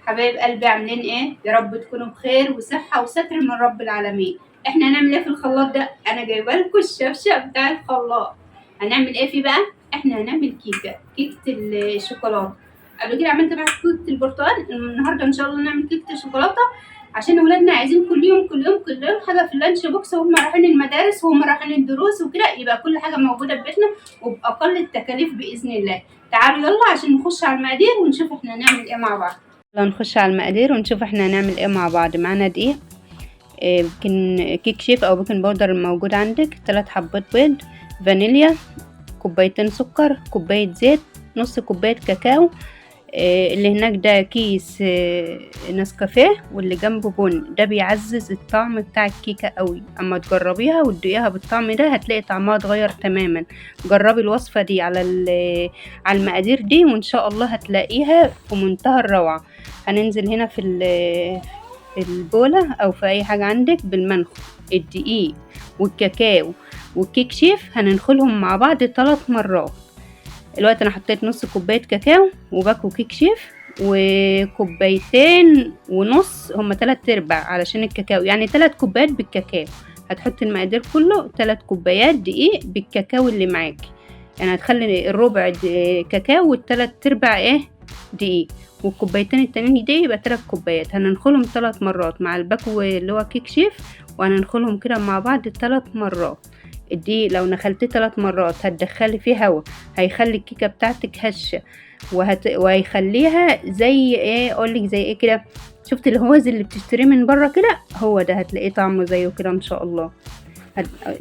حبايب قلبي عاملين ايه؟ يا رب تكونوا بخير وصحة وستر من رب العالمين. احنا هنعمل ايه في الخلاط ده؟ انا جايبه لكم الشفشق بتاع الخلاط. هنعمل ايه فيه بقى؟ احنا هنعمل كيكة الشوكولاتة. قبل كده عملت بقى كيكة البرتقال، النهارده ان شاء الله نعمل كيكة الشوكولاتة عشان ولادنا عايزين كل يوم حاجة في اللانش بوكس، وهم رايحين المدارس وهم رايحين الدروس وكده، يبقى كل حاجة موجودة في بيتنا وبأقل التكاليف بإذن الله. تعالوا يلا عشان نخش على المقادير ونشوف احنا هنعمل ايه مع بعض. يلا نخش على المقادير ونشوف احنا هنعمل ايه مع بعض. معانا دقيق، بيكن كيك شيف او بيكن باودر الموجود عندك، 3 حبات بيض، فانيليا، كوبايتين سكر، كوباية زيت، نص كوباية كاكاو، اللي هناك ده كيس نسكافيه، واللي جنبه بن. ده بيعزز الطعم بتاع الكيكة قوي. اما تجربيها وتدوقيها بالطعم ده هتلاقي طعمها اتغير تماما. جربي الوصفة دي على المقادير دي وان شاء الله هتلاقيها في منتهى الروعة. هننزل هنا في البولة او في اي حاجة عندك بالمنخل، الدقيق والكاكاو والكيك شيف هننخلهم مع بعض 3 مرات. الوقت انا حطيت نص كوبايه كاكاو وباكو كيك شيف وكوبايتين ونص، هما 3/4 علشان الكاكاو، يعني 3 كوبايات بالكاكاو. هتحطي المقادير كله 3 كوبايات دقيق بالكاكاو اللي معاكي، يعني هتخلي الربع كاكاو والتلات ايه دقيق، والكوبايتين التانيين دقيق يبقى 3 كوبايات. هننخلهم 3 مرات مع الباكو اللي هو كيك شيف، وهننخلهم كده مع بعض 3 مرات. الدقيق لو نخلتيه 3 مرات هتدخلي فيه هوا، هيخلي الكيكه بتاعتك هشه، وهيخليها زي ايه اقولك زي ايه كده. شفت الهوز اللي بتشتريه من بره كده؟ هو ده هتلاقيه طعمه زيه كده ان شاء الله.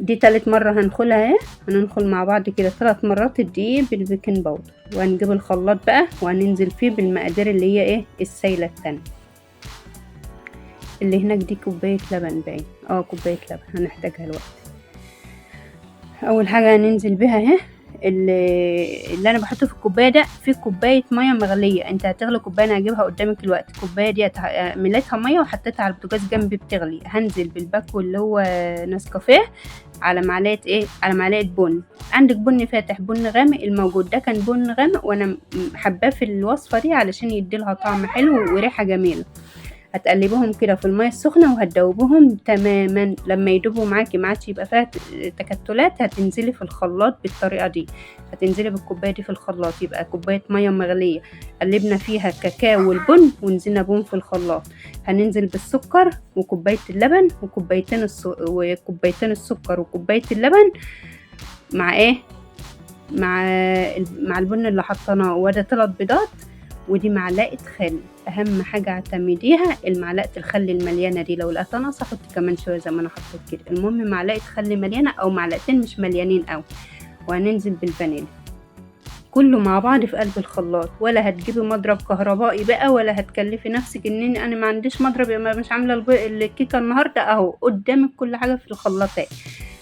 دي 3 مرة هنخلها اهي. هننخل مع بعض كده 3 مرات الدقيق بالبيكنج باودر، وهنجيب الخلاط بقى وهننزل فيه بالمقادير اللي هي ايه السايله التانية. اللي هناك دي كوبايه لبن باين، كوبايه لبن هنحتاجها الوقت. اول حاجه هننزل بيها اهي اللي انا بحطه في الكوبايه ده، في كوبايه ميه مغليه. انت هتغلي كوبايه، انا هجيبها قدامك الوقت. الكوبايه دي مليتها ميه وحطيتها على البوتاجاز جنبي بتغلي. هنزل بالباكو اللي هو نسكافيه على معلقه بن. عندك بن فاتح، بن غامق، الموجود ده كان بن غامق وانا حباه في الوصفه دي علشان يديلها طعم حلو وريحه جميله. هتقلبهم كده في الميه السخنه وهتدوبهم تماما. لما يدوبوا معاكي ما عادش يبقى فيها تكتلات، هتنزلي في الخلاط بالطريقه دي. هتنزلي بالكوبايه دي في الخلاط، يبقى كوبايه ميه مغليه قلبنا فيها الكاكاو والبن ونزلنا بهم في الخلاط. هننزل بالسكر وكوبايه اللبن وكوبايتين السكر وكوبايه اللبن مع ايه مع البن اللي حطيناه، وده 3 بيضات، ودي معلقه خل. اهم حاجه اعتمديها المعلقه الخل المليانه دي، لو لقيتها ناقصه حطي كمان شويه زي ما انا حطيت كده. المهم معلقه خل مليانه او معلقتين مش مليانين قوي. وهننزل بالفانيليا كله مع بعض في قلب الخلاط. ولا هتجيبي مضرب كهربائي بقى، ولا هتكلفي نفسك ان انا ما عنديش مضرب يبقى مش عامله الكيكه النهارده. اهو قدامك كل حاجه في الخلاطات.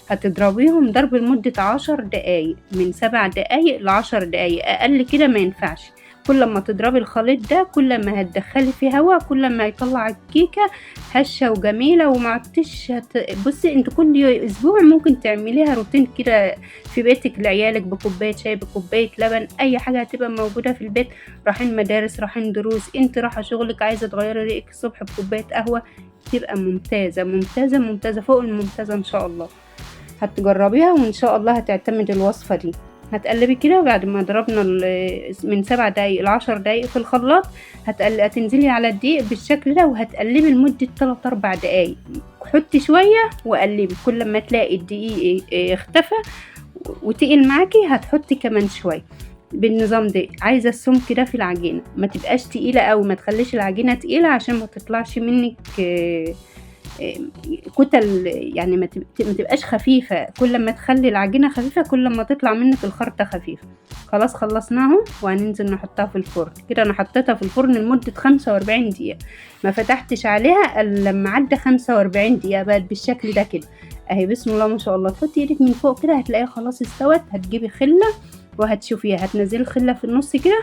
هتضربيهم ضرب لمده 10 دقايق، من 7 دقايق ل10 دقايق، اقل كده ما ينفعش. كل ما تضربي الخليط ده كل ما هتدخلي فيه هواء، كل ما يطلع الكيكه هشه وجميله. وما عدتش بصي انت كل اسبوع ممكن تعمليها روتين كده في بيتك لعيالك، بكوبايه شاي بكوبايه لبن، اي حاجه هتبقى موجوده في البيت. رايحين مدارس رايحين دروس، انت رايحه شغلك عايزه تغيري ريقك الصبح بكوبايه قهوه، تبقى ممتازه ممتازه ممتازه فوق الممتازه ان شاء الله. هتجربيها وان شاء الله هتعتمد الوصفه دي. هتقلبي كده بعد ما ضربنا من 7 دقايق ل10 دقايق في الخلاط. هتنزلي على الدقيق بالشكل ده وهتقلبي لمدة 3-4 دقايق. حطي شوية وقلبي، كل ما تلاقي الدقيق اختفى وتقل معاكي هتحطي كمان شوية. بالنظام ده عايزة السمك ده في العجينة، ما تبقاش تقيلة قوي، ما تخليش العجينة تقيلة عشان ما تطلعش منك كتل، يعني ما تبقاش خفيفة. كل ما تخلي العجينة خفيفة كل ما تطلع منك الخرطة خفيفة. خلاص خلصناهم وهننزل نحطها في الفرن. كده انا حطيتها في الفرن لمدة 45 دقيقة، ما فتحتش عليها الا لما عدى 45 دقيقة بقت بالشكل ده كده اهي. بسم الله ما شاء الله. تحطي ايدك من فوق كده هتلاقيها خلاص استوت. هتجيبي خلة وهتشوفيها، هتنزلي الخلة في النص كده.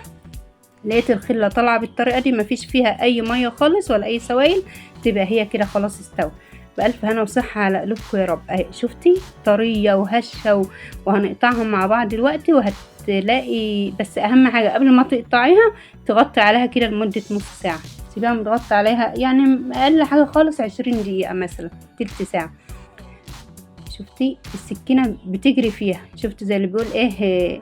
لقيت الخلة طالعة بالطريقة دي مفيش فيها اي مية خالص ولا اي سوائل، تبقى هي كده خلاص استوت. بألف هنا وصحة على قلوبكم يا رب. اهي شفتي طرية وهشة وهنقطعهم مع بعض دلوقتي وهتلاقي. بس اهم حاجة قبل ما تقطعيها تغطي عليها كده لمدة نص ساعة تسيبيها متغطى عليها يعني اقل حاجه خالص 20 دقيقه مثلا، تلت ساعه. شفتي السكينه بتجري فيها، شفت زي اللي بيقول ايه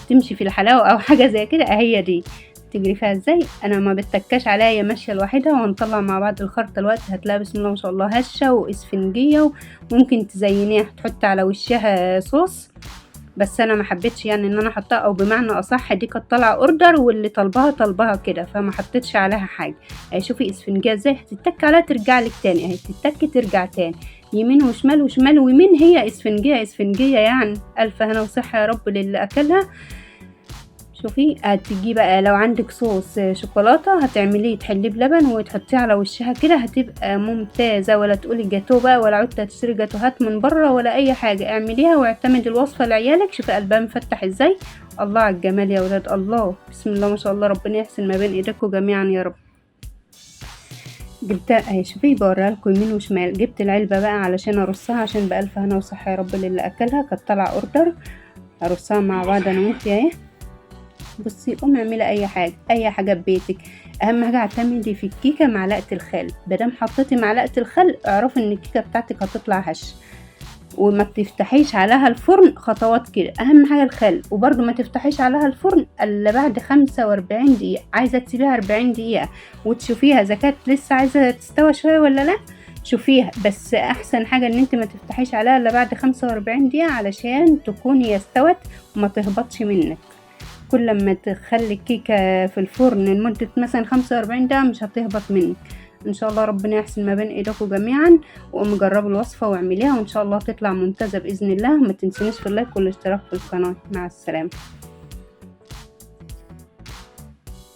تمشي في الحلاوه او حاجه زي كده، هي دي تجري فيها ازاي. انا ما بتكاش عليها، هي ماشيه لوحدها. وهنطلع مع بعض الخرطه الوقت، هتلاقي بسم الله ما شاء الله هشه واسفنجيه، وممكن تزينيها تحط على وشها صوص. بس انا ما حبيتش يعني ان انا احطها، او بمعنى اصح دي كانت طالعه اوردر واللي طلبها كده، فما حطيتش عليها حاجه. اهي شوفي اسفنجيه ازاي، هتتك عليها ترجع لك تاني، اهي تتك ترجع تاني يمين وشمال وشمال ويمين. هي اسفنجيه يعني. الف هنا وصحه يا رب للي اكلها. شوفي هتجي بقى لو عندك صوص شوكولاته هتعمليه، تحليه بلبن وتحطيه على وشها كده، هتبقى ممتازه. ولا تقولي جاتوه بقى، ولا عدت تشتري جاتوهات من بره ولا اي حاجه. اعمليها واعتمدي الوصفه لعيالك. شوفي قلبها مفتح ازاي. الله على الجمال يا ولاد، الله بسم الله ما شاء الله، ربنا يحسن ما بين ايديكم جميعا يا رب. جبتها اهي، شوفي بوريها لكم يمين وشمال. جبت العلبه بقى علشان ارصها، عشان بألف هنا وصحه يا رب للي اكلها. كانت طالعه اوردر، ارصها مع بعض انا وانتي اهي. بصي قومي اعملي اي حاجه ببيتك. اهم حاجه اعتمدي في الكيكه معلقه الخل. مادام حطيتي معلقه الخل اعرفي ان الكيكه بتاعتك هتطلع هش. وما تفتحيش عليها الفرن خطوات كده، اهم حاجه الخل. وبرده ما تفتحيش عليها الفرن الا بعد 45 دقيقه. عايزه تسيبيها 40 دقيقه وتشوفيها اذا كانت لسه عايزه تستوى شويه ولا لا. شوفيها، بس احسن حاجه ان انت ما تفتحيش عليها الا بعد 45 دقيقه علشان تكون هي استوت وما تهبطش منك. كل لما تخلي الكيكة في الفرن لمدة مثلا 45 دقيقة مش هتهبط منك ان شاء الله. ربنا يحسن ما بين ايديكم جميعا. وقوموا جربوا الوصفة واعمليها، وان شاء الله تطلع ممتازة بإذن الله. ما تنسونيش في اللايك والاشتراك في القناة. مع السلامة.